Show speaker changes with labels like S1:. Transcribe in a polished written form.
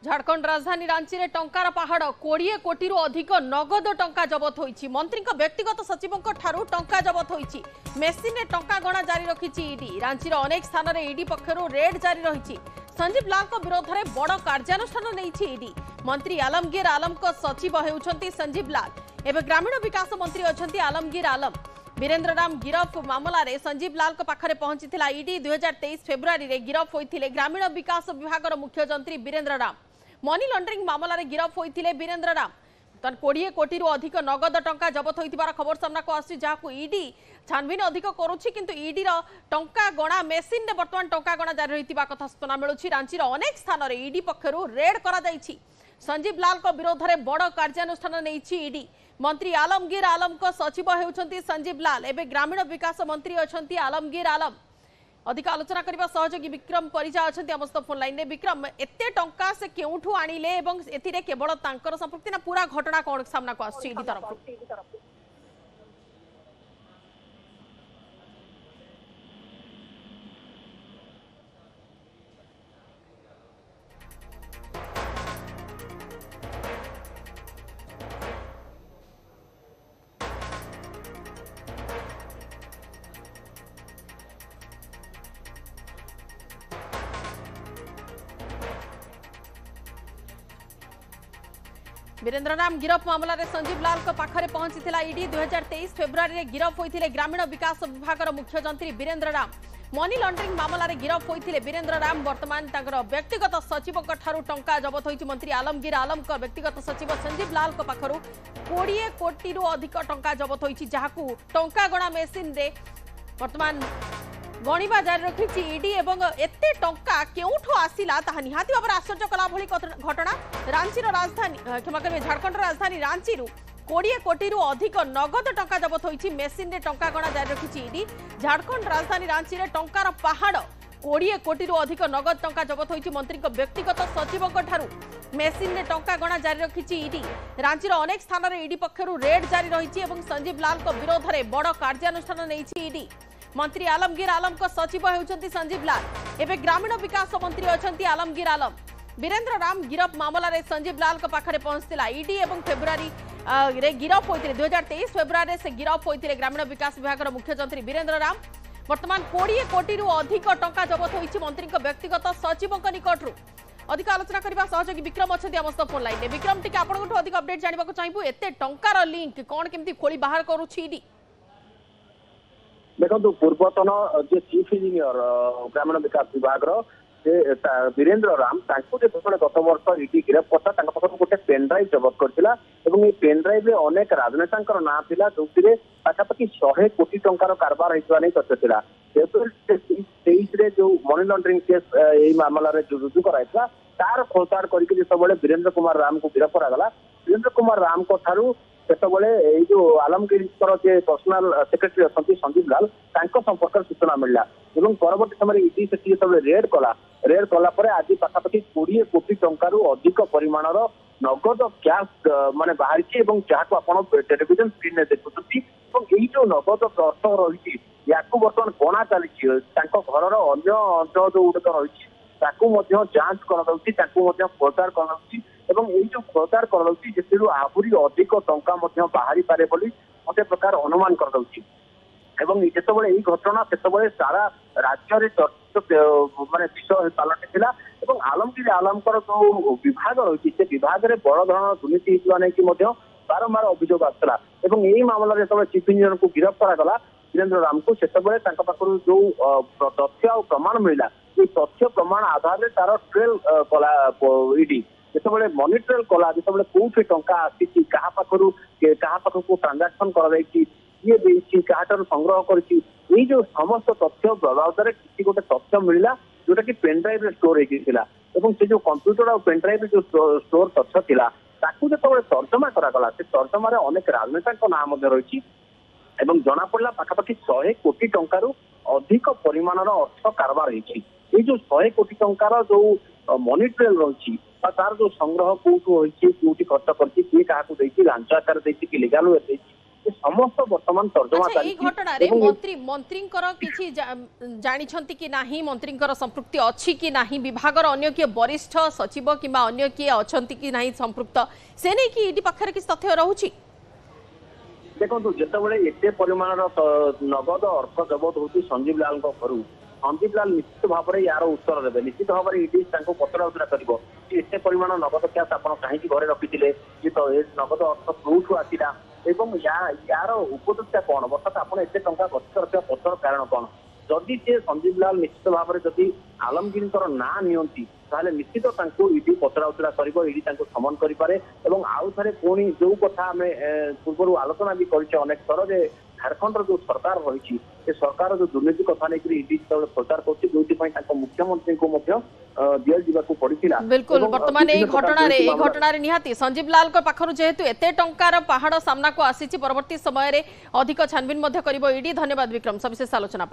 S1: झारखंड राजधानी रांची रे टंकार पहाड़ 20 कोटी अधिक नगद टंका जबत होईछि। मंत्री व्यक्तिगत सचिवों ठारू टंका जबत होईछि। मेसिन रे टंका गणा जारी रखिछि ईडी। रांची रो अनेक स्थान रे ईडी पक्षरु रेड जारी रहिछि। संजीव लाल को विरोध में बड़ कार्यानुष्ठान नहीं ईडी। मंत्री आलमगीर आलम को सचिव हेउछंती संजीव लाल। एवं ग्रामीण विकास मंत्री अछंती आलमगीर आलम। वीरेंद्र राम गिरफ मामला रे संजीव लाल को पाखरे पहुंची ईडी 2023 फेब्रुआरी रे गिरफ होइथिले ग्रामीण विकास विभाग मुख्य जंत्री वीरेंद्र राम। मनी लॉन्ड्रिंग मामला रे गिरफ होइथिले वीरेंद्र राम। 20 कोटी अधिक नगद टंका जबत होइतिबार खबर सामना को आसी, जहां ईडी छानबीन अधिक करुछि, किंतु ईडी रो टंका गणा मेसिन रे वर्तमान टंका गणा जारी रहितिबा कथा सूचना मिलुछि। रांची रो अनेक स्थान रे ईडी पक्षरु रेड करा जाइछि। संजीव लाल को विरोध में बड़ कार्यानुष्ठान नहीं ईडी। मंत्री आलमगीर आलम को सचिव हेउछंती संजीव लाल। एवं ग्रामीण विकास मंत्री अछंती आलमगीर आलम। अधिक आलोचना करबा सहयोगी विक्रम परिजा अछंती हमस्त फोन लाइन रे। विक्रम, एते टंका से केउठु आनिले एवं एथिरे केवल तांकर संपृक्ति ना पूरा घटना कोन सामना को आछि ईडी तरफ? वीरेंद्र राम गिरफ मामला रे संजीव लाल को पाखरे पहुंची ईडी। 2023 फेब्रुआरी रे गिरफ होइथिले ग्रामीण विकास विभाग मुख्य जंत्री वीरेंद्र राम। मनी लॉन्ड्रिंग मामला रे गिरफ होइथिले वीरेंद्र राम। वर्तमान तांकर व्यक्तिगत सचिव ठारू टंका जबत होइछि। मंत्री आलमगीर आलम को व्यक्तिगत सचिव संजीव लाल को पाखरु 20 कोटी अधिक टंका जबत होइछि, जहाकू टंका गणा मेसिन रे वर्तमान गणिबा जारी रखिछि ईडी। एवं एते टंका केउठु आसिला ताहा निहाती भाबरे आश्चर्य कला भली घटना। रांची राजधानी क्षमा करिवे झारखंड राजधानी रांची 20 कोटी अधिक नगद टंका जबत होइछि। मेसिन रे टंका गणा जारी रखिछि ईडी। झारखंड राजधानी रांची रे टंकार पहाड़ 20 कोटी अधिक नगद टंका जबत होइछि। मंत्री व्यक्तिगत सचिवों ठारू मेसिन रे टंका गणा जारी रखिछि ईडी। रांची अनेक स्थान रे ईडी पक्षरु रेड जारी रहिछि एवं संजीव लाल को विरोध में बड़ कार्यानुष्ठान नहीं ईडी। मंत्री आलमगीर आलम को सचिव हेउछंती संजीव लाल। एवं ग्रामीण विकास मंत्री अछंती आलमगीर आलम। वीरेंद्र राम गिरफ मामला रे संजीव लाल को पाखरे पहुंचला ईडी। एवं फेब्रुआरी रे गिरफ होइतिले 2023 फेब्रुआरी से गिरफ होइतिले ग्रामीण विकास विभाग मुख्य जंत्री वीरेंद्र राम। वर्तमान 20 कोटी अधिक टंका जबत होइछि मंत्री व्यक्तिगत सचिवों निकटरू। अधिक आलोचना करबा सहयोगी विक्रम अछंती हमस्त फोन लाइन रे। विक्रम, टिके आपनठु अधिक अपडेट जानिबा को चाहिबु, एते टंकार लिंक कोन केमती खोली बाहर करूछि ईडी?
S2: देखो, पूर्वतन जे चीफ इंजीनियर ग्रामीण विकास विभाग वीरेंद्र राम गत वर्ष ईडी गिरफ करता गोटे पेन ड्राइव जबत करथिला। एवं पेन ड्राइव अनेक राजनेता ना थिला, जो पाखापाखि 100 कोटी टंकार कारबार होइतबा नै तथ्य थिला। एप्रिल 23 रे जो मनी लॉन्ड्रिंग केस एई मामला रे रुजु कराइतला, तार खोलताड़ करके जेतबेले वीरेंद्र कुमार राम को गिरफ करागला। वीरेंद्र कुमार राम को ठारू सेतबेले जो आलमगीर जे पर्सनल सेक्रेटरी अछंती संजीव लाल संपर्क सूचना मिलला। एवं परवर्ती समय ईडी से रेड कला परे आज पाखापाखि 20 कोटी टंकारु अधिक परिमाणर नगद कैश माने बाहरी एवं जहां आपण टेलीविजन स्क्रीन में देखुछंती। एवं जो नगद अर्थ रही याकू बर्तमान गणा चली घर अन्य अंचल जो गुड़िक रही जांच खोलताड़ जो खोलताड़ कर आहुरी अधिक टंका बाहरी पारे बोली गोटे प्रकार अनुमान कर जितेबाला यही घटना से सारा राज्य में चर्चित मानने विषय पलटिला। आलमगीर आलमकर जो विभाग रही से विभाग में बड़ धरण दुर्नीति नहीं बारंबार अभियोग आसला। यही मामला जो चीफ इंजीनियर को गिरफ करागला वीरेंद्र राम को से जो तथ्य और प्रमाण मिलला, ये तथ्य प्रमाण आधार में तार ट्रेल कला ईडी जिते मनी ट्रेल कला जिते कौटी टंका आसी क्या पाखक ट्रांजाक्शन कर संग्रह कर जो समस्त तथ्य बाबद किसी गोटे तथ्य मिलला जोटा कि पेन ड्राइव स्टोर होता। से जो कंप्यूटर और पेन ड्राइव जो स्टोर तथ्य थिला ताकू जो तर्जमा करागला से तर्जमा अनेक राजनेता नाम रही जना पड़ा पाखापाखि 100 कोटी टंकारु अधिक परिमाणर अर्थ कारबार होती। ये जो 100 कोटी टंकार जो मनी ट्रेल रही तार जो संग्रह कौटू होती खर्च कर लांच आकार कि लिगाल वे ଏ ସମସ୍ତ ବର୍ତ୍ତମାନ ତର୍ଜମା
S1: अच्छा,
S2: ଚାଲିଛି
S1: घटना
S2: ଏବଂ
S1: मंत्रींकर किछि जानिछंती कि नाही, मंत्रींकर संपृक्ति अछि कि नाही, विभागर अन्य किए वरिष्ठ सचिव किंबा अन्य किए अछंती कि नाही संपृक्त से नहीं कि इडी पाखरे कि तथ्य रहउछि।
S2: देखो जितेबाला एते परिमाण नगद अर्थ जबत होती संजीव लाल घरू संजीव लाल निश्चित भाव में यार उत्तर देवे, निश्चित भाव में इडी पचरा उचरा करते परिमाण नगद कैश आप कहीं घरे रखी तो ए नगद अर्थ कौठू आसला एवं यार उपयोगिता कौन बर्तमान आप एत टाँचा गच्छित रखा पछर कारण कौन जदि से संजीव लाल निश्चित भाव में जदि आलमगीर ना नियंती ताहले निश्चित इडी पचरा उचरा कर इडी समन करे आउ थे पुणी जो कथा आम पूर्व आलोचना भी कर अनेक थर जे झारखंड जो सरकार रही सरकार जो दुर्नीति कथा नहीं इडी प्रचार कर मुख्यमंत्री को दिया पड़ा।
S1: बिल्कुल वर्तमान घटना निहाती संजीव लाल पाखर जेहेतु एते टंकार पहाड़ सामना को आसी परवर्ती समय अधिक छानबीन इडी। धन्यवाद विक्रम सविशेष आलोचना।